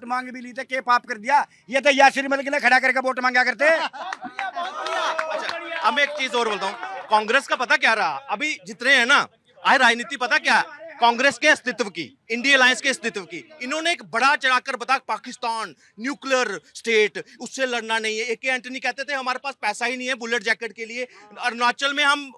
मांग भी ली थे, के पाप कर दिया। ये तो यासिर मलिक ने खड़ा करके वोट मांगा करते। अच्छा, अब मैं एक चीज और बोलता हूँ, कांग्रेस का पता क्या रहा अभी जितने हैं ना, आज राजनीति पता क्या है, कांग्रेस के अस्तित्व की, इंडिया अलायंस के अस्तित्व की इन्होंने एक बड़ा चढ़ाकर बता, पाकिस्तान न्यूक्लियर स्टेट, उससे लड़ना नहीं है। AK एंटनी कहते थे हमारे पास पैसा ही नहीं है बुलेट जैकेट के लिए, अरुणाचल में हम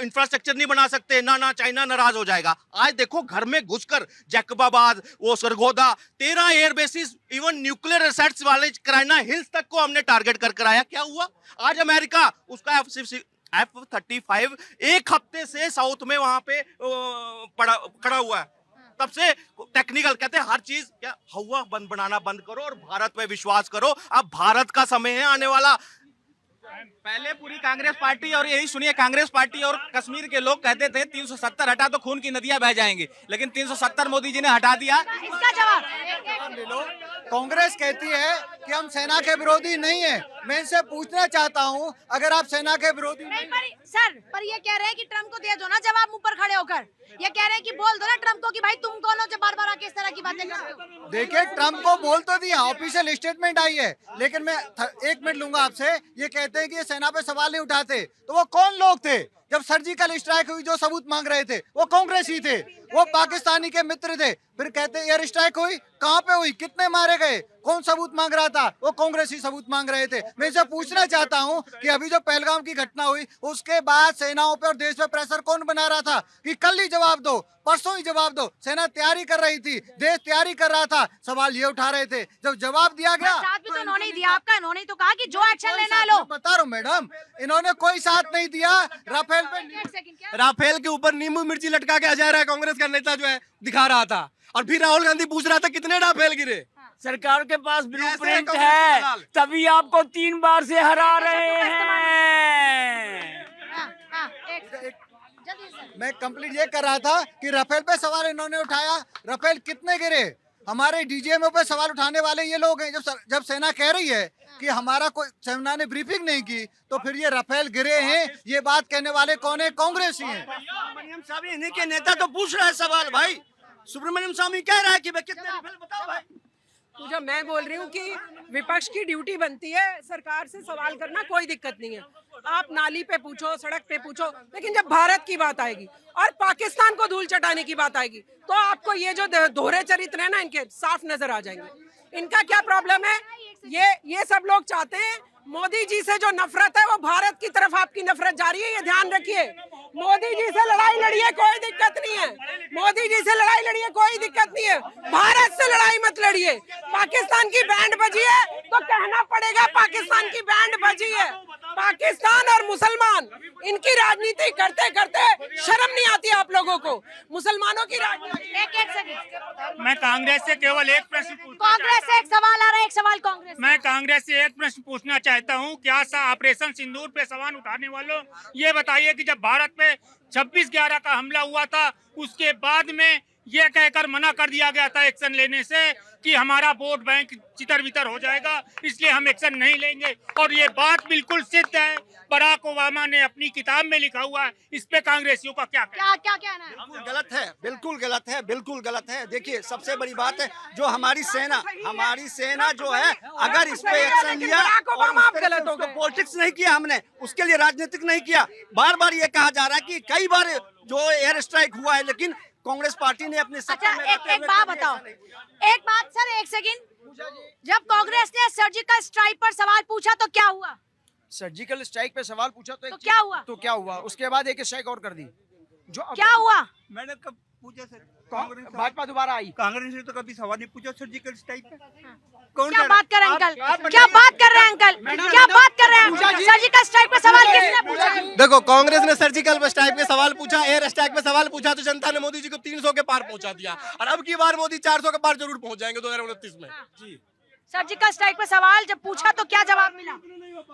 इंफ्रास्ट्रक्चर नहीं बना सकते, ना चाइना नाराज हो जाएगा। आज देखो घर में घुसकर जैकबाबाद, वो Sargodha, 13 air bases, even nuclear research वाले कराइना हिल्स तक को हमने टारगेट कर कराया। क्या हुआ? आज अमेरिका उसका F-35 एक हफ्ते से साउथ में वहां पे खड़ा हुआ है। तब से टेक्निकल कहते हैं हर चीज, क्या हवा बंद बनाना बंद करो और भारत पे विश्वास करो। अब भारत का समय है आने वाला। पहले पूरी कांग्रेस पार्टी, और यही सुनिए, कांग्रेस पार्टी और कश्मीर के लोग कहते थे 370 हटा तो खून की नदियां बह जाएंगी, लेकिन 370 मोदी जी ने हटा दिया। इसका जवाब कांग्रेस कहती है कि हम सेना के विरोधी नहीं है। मैं इनसे पूछना चाहता हूं, अगर आप सेना के विरोधी नहीं, पर ये कह रहे हैं कि ट्रम्प को दे दो ना जवाब मुंह पर खड़े होकर। ये कह रहे हैं कि बोल दो ना ट्रम्प को कि भाई तुम कौन हो जो बार बार आके इस तरह की बातें कर रहे हो। देखिए, ट्रम्प को बोल तो दिया, ऑफिशियल स्टेटमेंट आई है, लेकिन मैं 1 मिनट लूंगा आपसे। ये कहते हैं कि ये सेना पे सवाल नहीं उठाते, तो वो कौन लोग थे जब सर्जिकल स्ट्राइक हुई जो सबूत मांग रहे थे? वो कांग्रेस ही थे, वो पाकिस्तानी के मित्र थे। फिर कहते एयर स्ट्राइक हुई, कहां पे हुई, कितने मारे गए, कौन सबूत मांग रहा था? वो कांग्रेस ही सबूत मांग रहे थे। मैं इसे पूछना चाहता हूं कि अभी जो पहलगाम की घटना हुई उसके बाद सेनाओं पे और देश पे प्रेशर कौन बना रहा था कि कल ही जवाब दो, परसों ही जवाब दो? सेना तैयारी कर रही थी, देश तैयारी कर रहा था, सवाल ये उठा रहे थे। जब जवाब दिया गया साथ भी तो उन्होंने ही दिया आपका, इन्होंने तो कहा कि जो एक्शन लेना है लो। बता रहा हूँ मैडम, इन्होंने कोई साथ नहीं दिया। राफेल के ऊपर नींबू मिर्ची लटका के अजय राय कांग्रेस का नेता जो है दिखा रहा था, और फिर राहुल गांधी पूछ रहा था कितने राफेल गिरे। सरकार के पास ब्लूप्रिंट है, तभी आपको 3 बार से हरा रहे हैं। मैं कंप्लीट ये कर रहा था कि राफेल पे सवाल इन्होंने उठाया, राफेल कितने गिरे? हमारे डीजीएमओ पे सवाल उठाने वाले ये लोग हैं। जब सेना कह रही है कि हमारा कोई, सेना ने ब्रीफिंग नहीं की, तो फिर ये राफेल गिरे हैं, ये बात कहने वाले कौन है? कांग्रेस ही है। सुब्रमण्यम स्वामी इन्हीं के नेता तो पूछ रहा है सवाल भाई। सुब्रमण्यम स्वामी कह रहा है कि भाई कितने राफेल बताओ भाई। तो जब मैं बोल रही हूँ कि विपक्ष की ड्यूटी बनती है सरकार से सवाल करना, कोई दिक्कत नहीं है। आप नाली पे पूछो, सड़क पे पूछो, लेकिन जब भारत की बात आएगी और पाकिस्तान को धूल चटाने की बात आएगी तो आपको ये जो दोहरे चरित्र है ना, इनके साफ नजर आ जाएंगे। इनका क्या प्रॉब्लम है? ये सब लोग चाहते हैं मोदी जी से जो नफरत है वो भारत की तरफ आपकी नफरत जारी है, ये ध्यान रखिए। मोदी जी से लड़ाई लड़िए, कोई दिक्कत नहीं है। मोदी जी से लड़ाई लड़िए, कोई दिक्कत नहीं है। भारत से लड़ाई मत लड़िए। पाकिस्तान की बैंड बजी है तो कहना पड़ेगा पाकिस्तान की बैंड बजी है। पाकिस्तान और मुसलमान, इनकी राजनीति करते करते शर्म नहीं आती आप लोगों को? मुसलमानों की राजनीति। एक सेकंड, मैं कांग्रेस से केवल एक प्रश्न कांग्रेस से एक सवाल आ रहा है, एक सवाल कांग्रेस। मैं कांग्रेस से एक प्रश्न पूछना चाहता हूं, क्या ऑपरेशन सिंदूर पे सवाल उठाने वालों ये बताइए कि जब भारत पे 26/11 का हमला हुआ था उसके बाद में ये कहकर मना कर दिया गया था एक्शन लेने से कि हमारा वोट बैंक चितर बितर हो जाएगा, इसलिए हम एक्शन नहीं लेंगे, और ये बात बिल्कुल सिद्ध है, बराक ओबामा ने अपनी किताब में लिखा हुआ है। इस पे कांग्रेसियों का क्या कहना है? बिल्कुल गलत है, बिल्कुल गलत है, बिल्कुल गलत है। देखिए, सबसे बड़ी बात है जो हमारी सेना जो है, अगर इस पे एक्शन लिया और पॉलिटिक्स नहीं किया हमने, उसके लिए राजनीतिक नहीं किया। बार बार ये कहा जा रहा है कि कई बार जो एयर स्ट्राइक हुआ है, लेकिन कांग्रेस पार्टी ने अपने अच्छा, एक बात बताओ, एक बात सर, एक सेकंड, जब कांग्रेस ने सर्जिकल स्ट्राइक पर सवाल पूछा तो क्या हुआ? सर्जिकल स्ट्राइक पे सवाल पूछा तो क्या हुआ? तो क्या हुआ? उसके बाद एक स्ट्राइक और कर दी। जो क्या हुआ? मैंने कब पूछा सर? भाजपा दोबारा आई, कांग्रेस ने तो कभी सवाल नहीं पूछा सर्जिकल स्ट्राइक पे। क्या बात कर रहे हैं अंकल? क्या बात कर रहे हैं अंकल? क्या बात कर रहे हैं? सर्जिकल स्ट्राइक पे सवाल किसने पूछा? देखो, कांग्रेस ने सर्जिकल स्ट्राइक पे सवाल पूछा, एयर स्ट्राइक पे सवाल पूछा, तो जनता ने मोदी जी को 300 के पार पहुंचा दिया, और अब की बार मोदी 400 के पार जरूर पहुंच जाएंगे 2029 में। जी, सर्जिकल स्ट्राइक पे सवाल जब पूछा तो क्या जवाब मिला?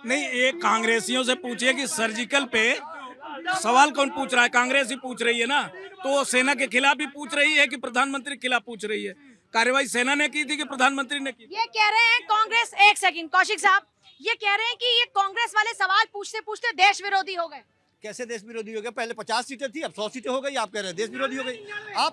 नहीं, एक कांग्रेसियों से पूछिए कि सर्जिकल पे सवाल कौन पूछ रहा है? कांग्रेस ही पूछ रही है ना, तो सेना के खिलाफ भी पूछ रही है कि प्रधानमंत्री के खिलाफ पूछ रही है? कार्यवाही सेना ने की थी कि प्रधानमंत्री ने की? ये कह रहे हैं कांग्रेस, एक सेकंड कौशिक साहब, ये कह रहे हैं कि ये कांग्रेस वाले सवाल पूछते पूछते देश विरोधी हो गए। कैसे देश विरोधी हो गए? पहले 50 सीटें थी, अब 100 सीटें हो गई। आप कह रहे हैं देश विरोधी हो गई। आप